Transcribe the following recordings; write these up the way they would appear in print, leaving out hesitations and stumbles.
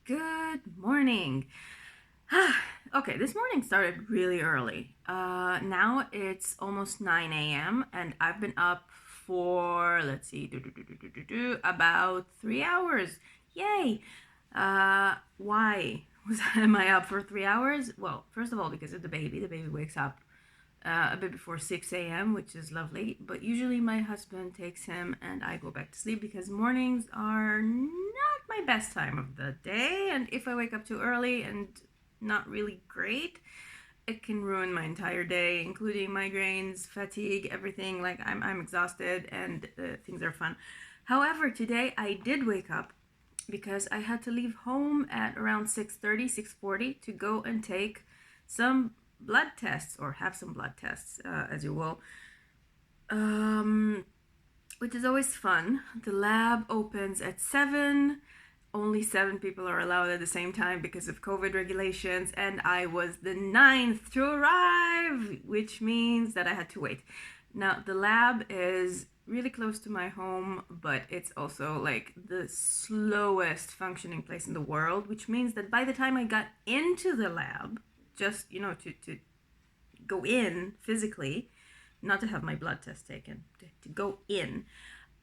Good morning. Okay, this morning started really early. Now it's almost 9 a.m. and I've been up for, let's see, about 3 hours. Yay! Why am I up for 3 hours? Well, first of all, because of the baby. The baby wakes up a bit before 6 a.m., which is lovely. But usually my husband takes him and I go back to sleep because mornings are not my best time of the day. And if I wake up too early and not really great, it can ruin my entire day, including migraines, fatigue, everything. Like I'm exhausted and things are fun. However, today I did wake up because I had to leave home at around 6:30, 6:40 to go and take some blood tests, or have some blood tests, as you will, which is always fun. The lab opens at 7. Only 7 people are allowed at the same time because of COVID regulations, and I was the 9th to arrive, which means that I had to wait. Now, the lab is really close to my home, but it's also like the slowest functioning place in the world, which means that by the time I got into the lab, just, to go in physically, not to have my blood test taken, to go in,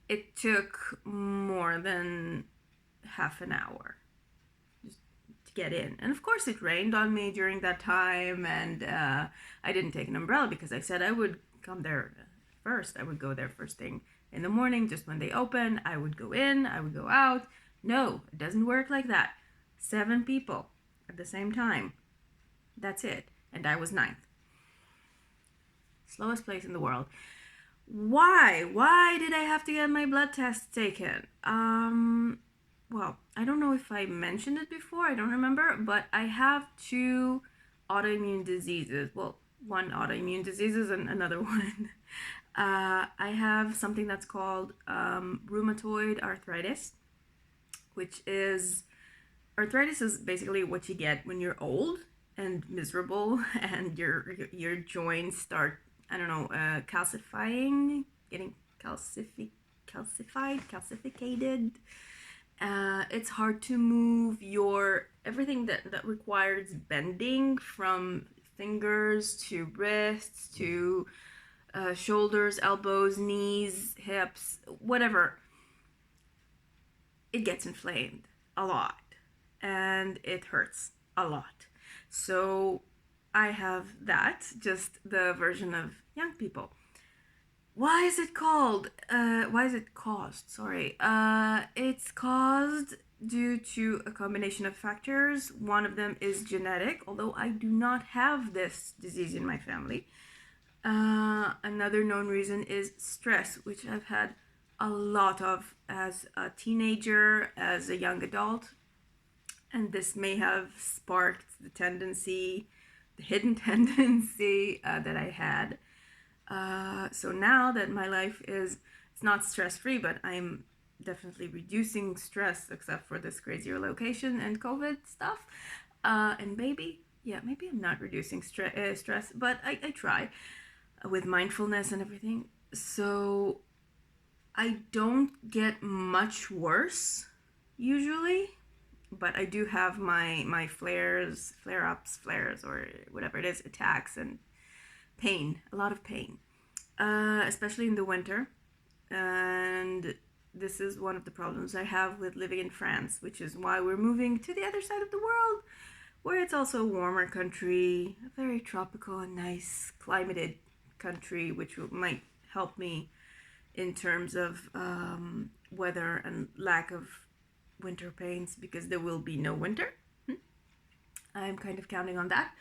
it took more than half an hour just to get in. And of course it rained on me during that time, and I didn't take an umbrella because I said I would come there first. I would go there first thing in the morning, just when they open. I would go in, I would go out. No, it doesn't work like that. 7 people at the same time. That's it. And I was 9th. Slowest place in the world. Why? Why did I have to get my blood test taken? Well, I don't know if I mentioned it before. I don't remember. But I have 2 autoimmune diseases. Well, one autoimmune disease and another one. I have something that's called rheumatoid arthritis, which is... Arthritis is basically what you get when you're old and miserable and your joints start, I don't know, calcifying, getting calcificated. It's hard to move everything that requires bending, from fingers to wrists to shoulders, elbows, knees, hips, whatever. It gets inflamed a lot and it hurts a lot. So I have that, just the version of young people. Why is it caused? Sorry. It's caused due to a combination of factors. One of them is genetic, although I do not have this disease in my family. Another known reason is stress, which I've had a lot of as a teenager, as a young adult. And this may have sparked the hidden tendency that I had. So now that my life it's not stress-free, but I'm definitely reducing stress, except for this crazy relocation and COVID stuff. And maybe I'm not reducing stress, but I try with mindfulness and everything. So I don't get much worse usually, but I do have my flares, or whatever it is, attacks and pain, a lot of pain, especially in the winter. And this is one of the problems I have with living in France, which is why we're moving to the other side of the world, where it's also a warmer country, a very tropical and nice climated country, which might help me in terms of weather and lack of winter pains, because there will be no winter. I'm kind of counting on that.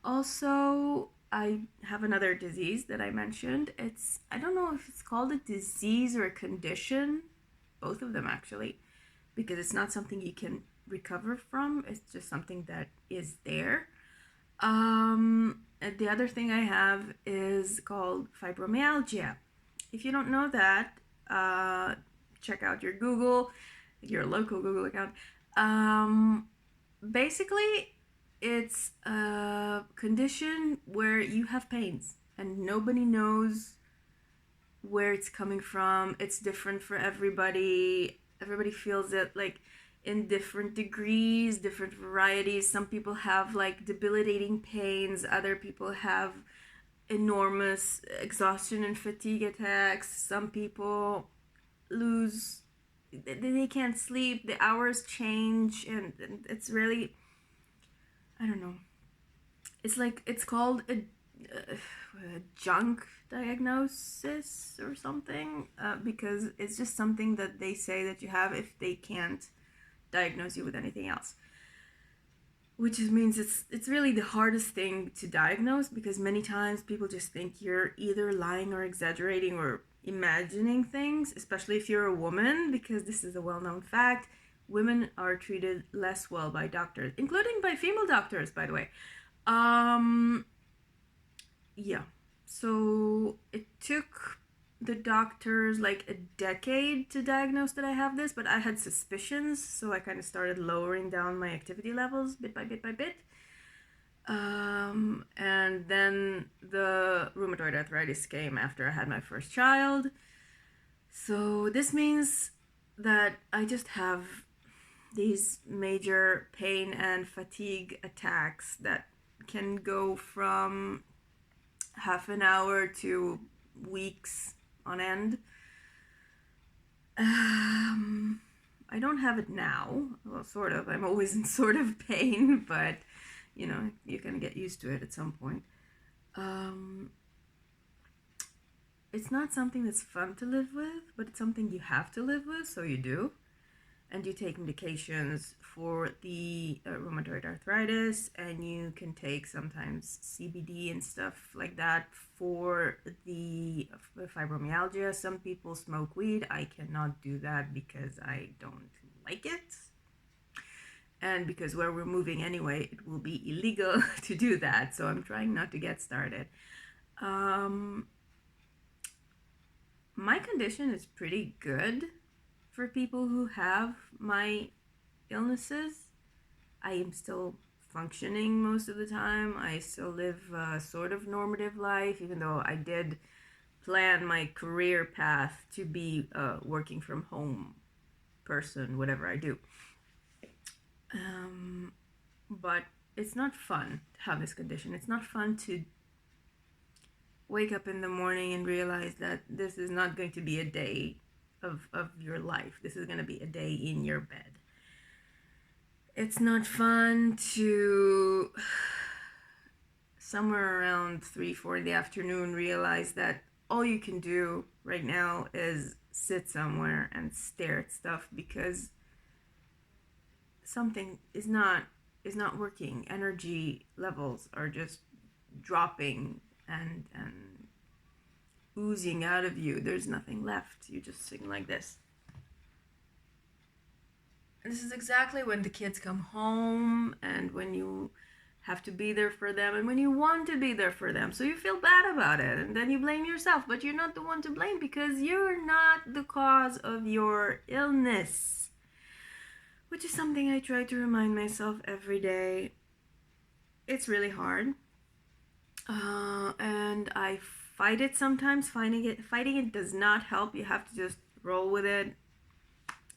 Also, I have another disease that I mentioned. I don't know if it's called a disease or a condition, both of them actually, because it's not something you can recover from. It's just something that is there. The other thing I have is called fibromyalgia. If you don't know that, check out your local Google account. Basically, it's a condition where you have pains and nobody knows where it's coming from. It's different for everybody. Everybody feels it. Like, in different degrees, different varieties. Some people have like debilitating pains, other people have enormous exhaustion and fatigue attacks. Some people lose, they can't sleep, the hours change, and it's really, I don't know. It's like, it's called a junk diagnosis or something, because it's just something that they say that you have if they can't diagnose you with anything else. Which means it's really the hardest thing to diagnose, because many times people just think you're either lying or exaggerating or imagining things, especially if you're a woman, because this is a well-known fact. Women are treated less well by doctors, including by female doctors, by the way. Yeah. So it took the doctors like a decade to diagnose that I have this, but I had suspicions, so I kind of started lowering down my activity levels bit by bit by bit. And then the rheumatoid arthritis came after I had my first child. So this means that I just have these major pain and fatigue attacks that can go from half an hour to weeks on end. I don't have it now. Well, sort of. I'm always in sort of pain, but you know, you can get used to it at some point. It's not something that's fun to live with, but it's something you have to live with, so you do. And you take medications for the rheumatoid arthritis, and you can take sometimes CBD and stuff like that for the fibromyalgia. Some people smoke weed. I cannot do that because I don't like it. And because where we're moving anyway, it will be illegal to do that. So I'm trying not to get started. My condition is pretty good for people who have my illnesses. I am still functioning most of the time. I still live a sort of normative life, even though I did plan my career path to be a working from home person, whatever I do. But it's not fun to have this condition. It's not fun to wake up in the morning and realize that this is not going to be a day of your life. This is going to be a day in your bed. It's not fun to somewhere around 3-4 in the afternoon realize that all you can do right now is sit somewhere and stare at stuff because something is not working. Energy levels are just dropping and oozing out of you. There's nothing left. You're just sitting like this. And this is exactly when the kids come home and when you have to be there for them and when you want to be there for them. So you feel bad about it and then you blame yourself, but you're not the one to blame because you're not the cause of your illness. Which is something I try to remind myself every day. It's really hard. And I fight it sometimes. Fighting it does not help. You have to just roll with it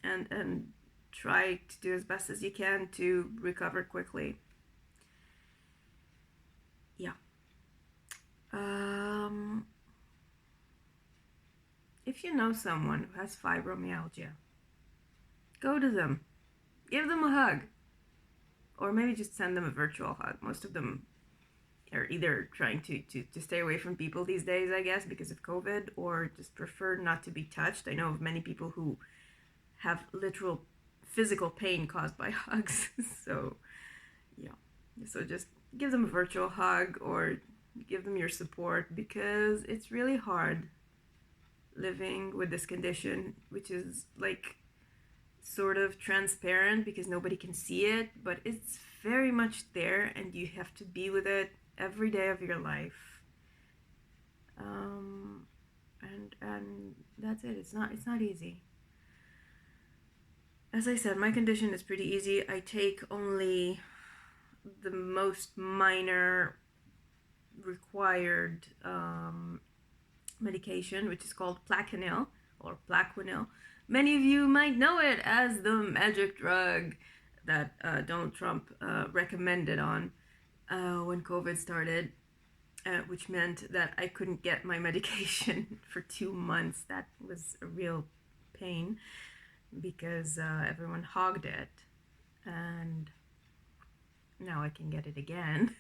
and try to do as best as you can to recover quickly. Yeah. If you know someone who has fibromyalgia, go to them. Give them a hug. Or maybe just send them a virtual hug. Most of them are either trying to stay away from people these days, I guess, because of COVID, or just prefer not to be touched. I know of many people who have literal physical pain caused by hugs. So, yeah. So just give them a virtual hug or give them your support because it's really hard living with this condition, which is like sort of transparent because nobody can see it, but it's very much there and you have to be with it every day of your life. And that's it. It's not easy. As I said, my condition is pretty easy. I take only the most minor required medication, which is called Plaquenil or Plaquenil. Many of you might know it as the magic drug that Donald Trump recommended on when COVID started, which meant that I couldn't get my medication for 2 months. That was a real pain because everyone hogged it, and now I can get it again.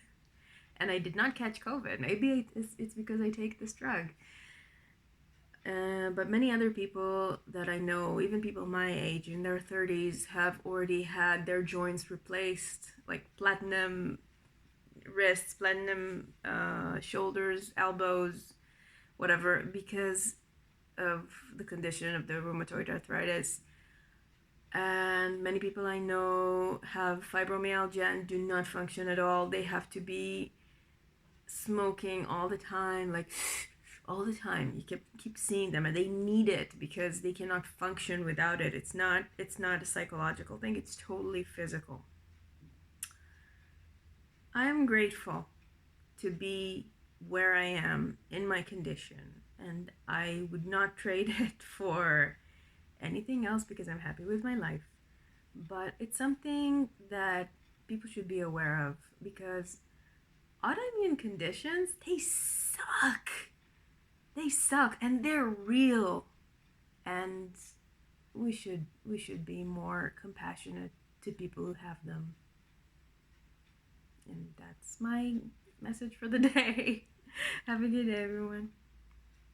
And I did not catch COVID. Maybe it's because I take this drug. But many other people that I know, even people my age in their 30s, have already had their joints replaced, like platinum wrists, platinum shoulders, elbows, whatever, because of the condition of the rheumatoid arthritis. And many people I know have fibromyalgia and do not function at all. They have to be smoking all the time, like all the time. You keep seeing them, and they need it because they cannot function without it. It's not a psychological thing. It's totally physical. I am grateful to be where I am in my condition, and I would not trade it for anything else because I'm happy with my life. But it's something that people should be aware of because autoimmune conditions, they suck. They suck and they're real. And we should be more compassionate to people who have them. And that's my message for the day. Have a good day, everyone.